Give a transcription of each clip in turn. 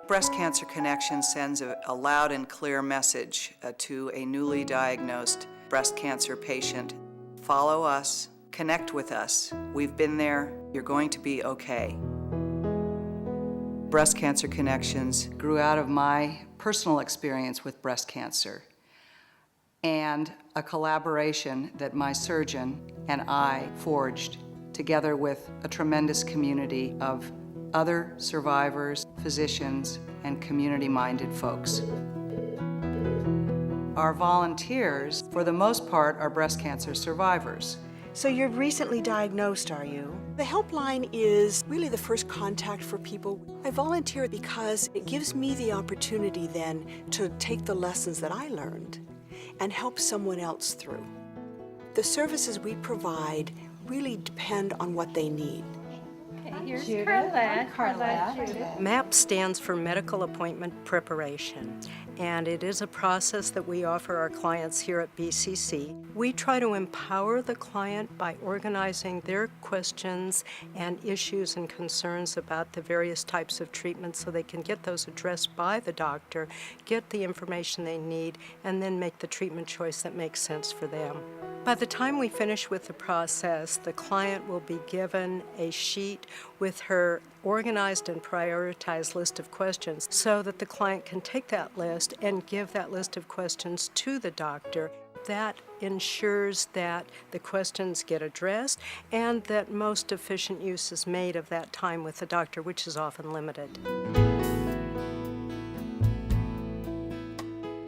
Breast Cancer Connection sends a loud and clear message to a newly diagnosed breast cancer patient. Follow us, connect with us. We've been there. You're going to be okay. Breast Cancer Connections grew out of my personal experience with breast cancer and a collaboration that my surgeon and I forged together with a tremendous community of other survivors, physicians, and community-minded folks. Our volunteers, for the most part, are breast cancer survivors. So you're recently diagnosed, are you? The helpline is really the first contact for people. I volunteer because it gives me the opportunity then to take the lessons that I learned and help someone else through. The services we provide really depend on what they need. Here's Carla. MAP stands for Medical Appointment Preparation, and it is a process that we offer our clients here at BCC. We try to empower the client by organizing their questions and issues and concerns about the various types of treatments so they can get those addressed by the doctor, get the information they need, and then make the treatment choice that makes sense for them. By the time we finish with the process, the client will be given a sheet with her organized and prioritized list of questions so that the client can take that list and give that list of questions to the doctor. That ensures that the questions get addressed and that most efficient use is made of that time with the doctor, which is often limited.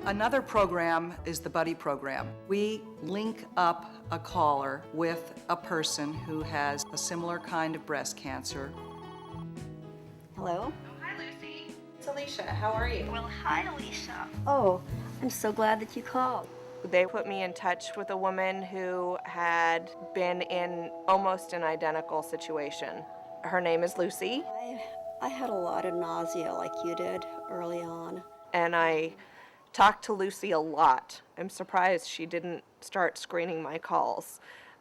Another program is the Buddy Program. We link up a caller with a person who has a similar kind of breast cancer. Hello? Hi, Lucy. It's Alicia. How are you? Well, hi, Alicia. Oh, I'm so glad that you called. They put me in touch with a woman who had been in almost an identical situation. Her name is Lucy. I had a lot of nausea like you did early on. And I talked to Lucy a lot. I'm surprised she didn't start screening my calls.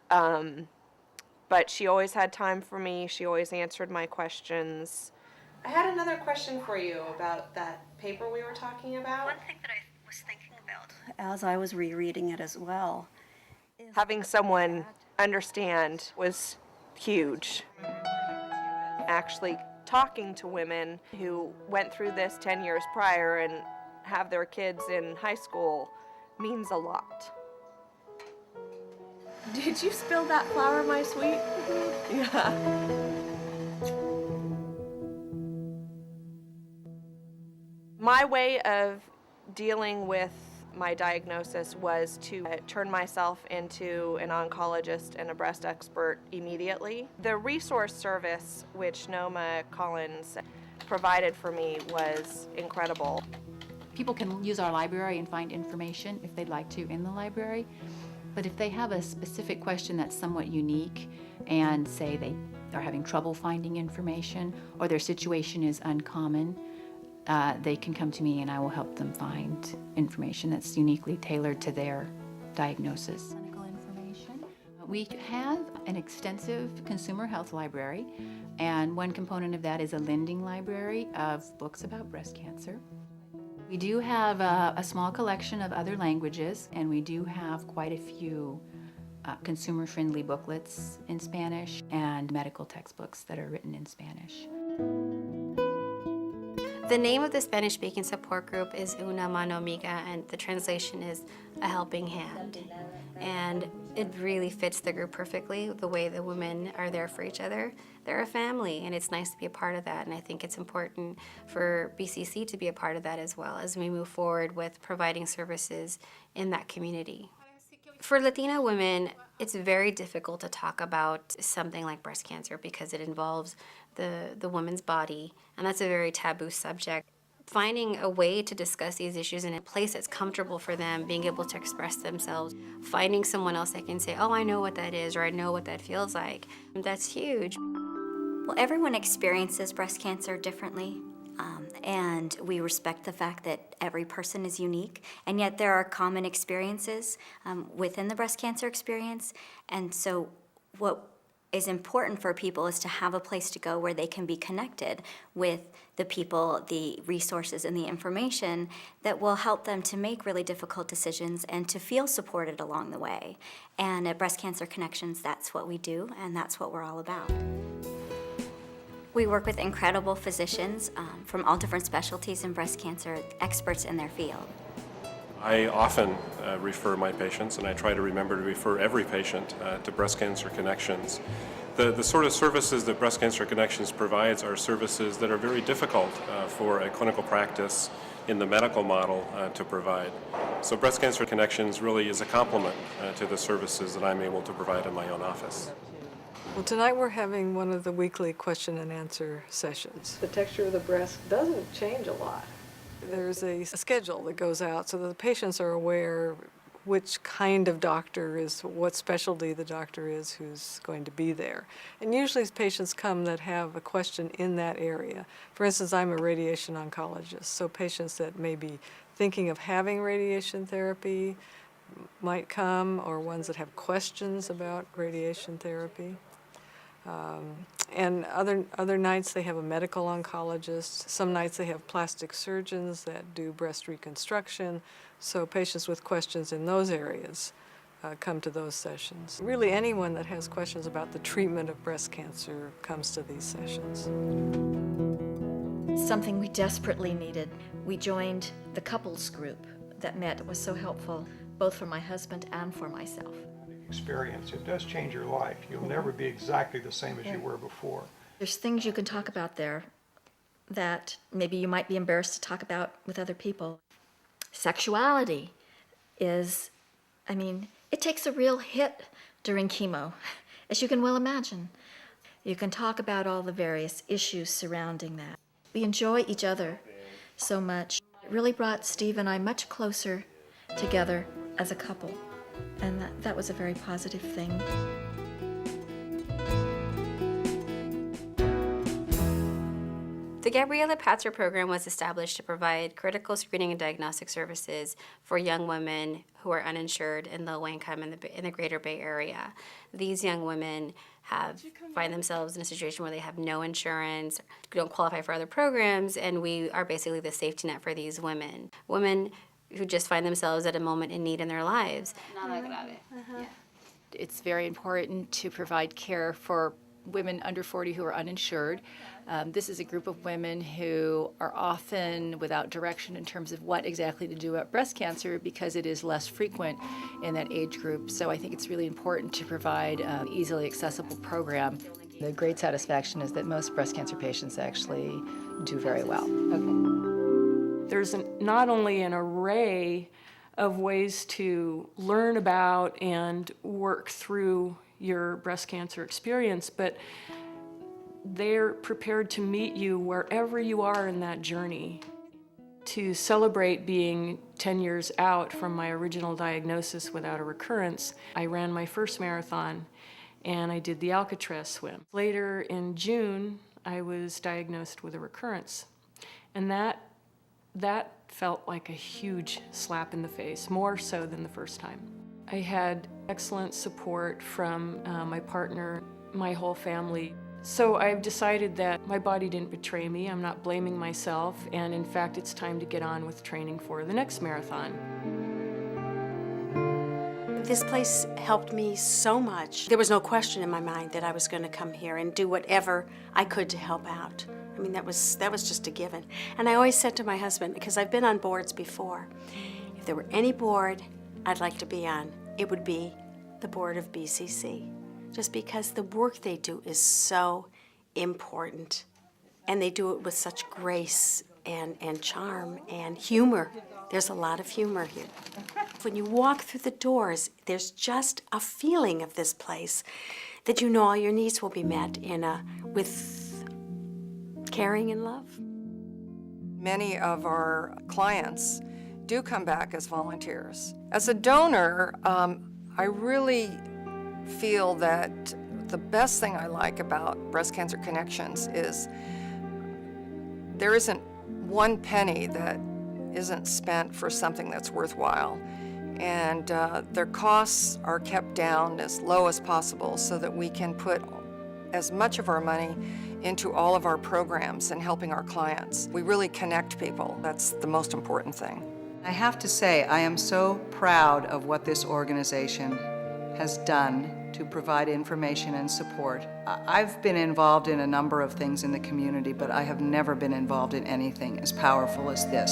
But she always had time for me. She always answered my questions. I had another question for you about that paper we were talking about. One thing that I was thinking about as I was rereading it as well is having someone understand was huge. Actually talking to women who went through this 10 years prior and have their kids in high school means a lot. Did you spill that flour, my sweet? Yeah. My way of dealing with my diagnosis was to turn myself into an oncologist and a breast expert immediately. The resource service which Noma Collins provided for me was incredible. People can use our library and find information if they'd like to in the library. But if they have a specific question that's somewhat unique and say they are having trouble finding information or their situation is uncommon, they can come to me and I will help them find information that's uniquely tailored to their diagnosis. Clinical information. We have an extensive consumer health library, and one component of that is a lending library of books about breast cancer. We do have a small collection of other languages, and we do have quite a few consumer-friendly booklets in Spanish and medical textbooks that are written in Spanish. The name of the Spanish-speaking support group is Una Mano Amiga, and the translation is a helping hand. And it really fits the group perfectly, the way the women are there for each other. They're a family, and it's nice to be a part of that, and I think it's important for BCC to be a part of that as well as we move forward with providing services in that community. For Latina women, it's very difficult to talk about something like breast cancer because it involves the woman's body, and that's a very taboo subject. Finding a way to discuss these issues in a place that's comfortable for them, being able to express themselves, finding someone else that can say, oh, I know what that is, or I know what that feels like, that's huge. Well, everyone experiences breast cancer differently, and we respect the fact that every person is unique, and yet there are common experiences within the breast cancer experience, and so what is important for people is to have a place to go where they can be connected with the people, the resources, and the information that will help them to make really difficult decisions and to feel supported along the way. And at Breast Cancer Connections, that's what we do, and that's what we're all about. We work with incredible physicians from all different specialties in breast cancer, experts in their field. I often refer my patients, and I try to remember to refer every patient to Breast Cancer Connections. The sort of services that Breast Cancer Connections provides are services that are very difficult for a clinical practice in the medical model to provide. So Breast Cancer Connections really is a complement to the services that I'm able to provide in my own office. Well, tonight we're having one of the weekly question and answer sessions. The texture of the breast doesn't change a lot. There's a schedule that goes out so that the patients are aware which kind of doctor is, what specialty the doctor is who's going to be there. And usually patients come that have a question in that area. For instance, I'm a radiation oncologist, so patients that may be thinking of having radiation therapy might come, or ones that have questions about radiation therapy. And other nights they have a medical oncologist. Some nights they have plastic surgeons that do breast reconstruction. So patients with questions in those areas come to those sessions. Really anyone that has questions about the treatment of breast cancer comes to these sessions. Something we desperately needed. We joined the couples group that met. It was so helpful, both for my husband and for myself. Experience. It does change your life. You'll never be exactly the same as you were before. There's things you can talk about there that maybe you might be embarrassed to talk about with other people. Sexuality is, it takes a real hit during chemo, as you can well imagine. You can talk about all the various issues surrounding that. We enjoy each other so much. It really brought Steve and I much closer together as a couple. And that was a very positive thing. The Gabriela Patzer program was established to provide critical screening and diagnostic services for young women who are uninsured and low income in the Greater Bay Area. These young women find themselves in a situation where they have no insurance, don't qualify for other programs, and we are basically the safety net for these women. Women who just find themselves at a moment in need in their lives. It's very important to provide care for women under 40 who are uninsured. This is a group of women who are often without direction in terms of what exactly to do about breast cancer because it is less frequent in that age group. So I think it's really important to provide an easily accessible program. The great satisfaction is that most breast cancer patients actually do very well. There's not only an array of ways to learn about and work through your breast cancer experience, but they're prepared to meet you wherever you are in that journey. To celebrate being 10 years out from my original diagnosis without a recurrence, I ran my first marathon and I did the Alcatraz swim. Later in June, I was diagnosed with a recurrence, and that felt like a huge slap in the face, more so than the first time. I had excellent support from my partner, my whole family. So I've decided that my body didn't betray me. I'm not blaming myself, and in fact, it's time to get on with training for the next marathon. This place helped me so much. There was no question in my mind that I was going to come here and do whatever I could to help out. That was just a given. And I always said to my husband, because I've been on boards before, if there were any board I'd like to be on, it would be the board of BCC. Just because the work they do is so important. And they do it with such grace and charm and humor. There's a lot of humor here. When you walk through the doors, there's just a feeling of this place that you know all your needs will be met with caring and love. Many of our clients do come back as volunteers. As a donor, I really feel that the best thing I like about Breast Cancer Connections is there isn't one penny that isn't spent for something that's worthwhile. And their costs are kept down as low as possible so that we can put as much of our money into all of our programs and helping our clients. We really connect people. That's the most important thing. I have to say, I am so proud of what this organization has done to provide information and support. I've been involved in a number of things in the community, but I have never been involved in anything as powerful as this.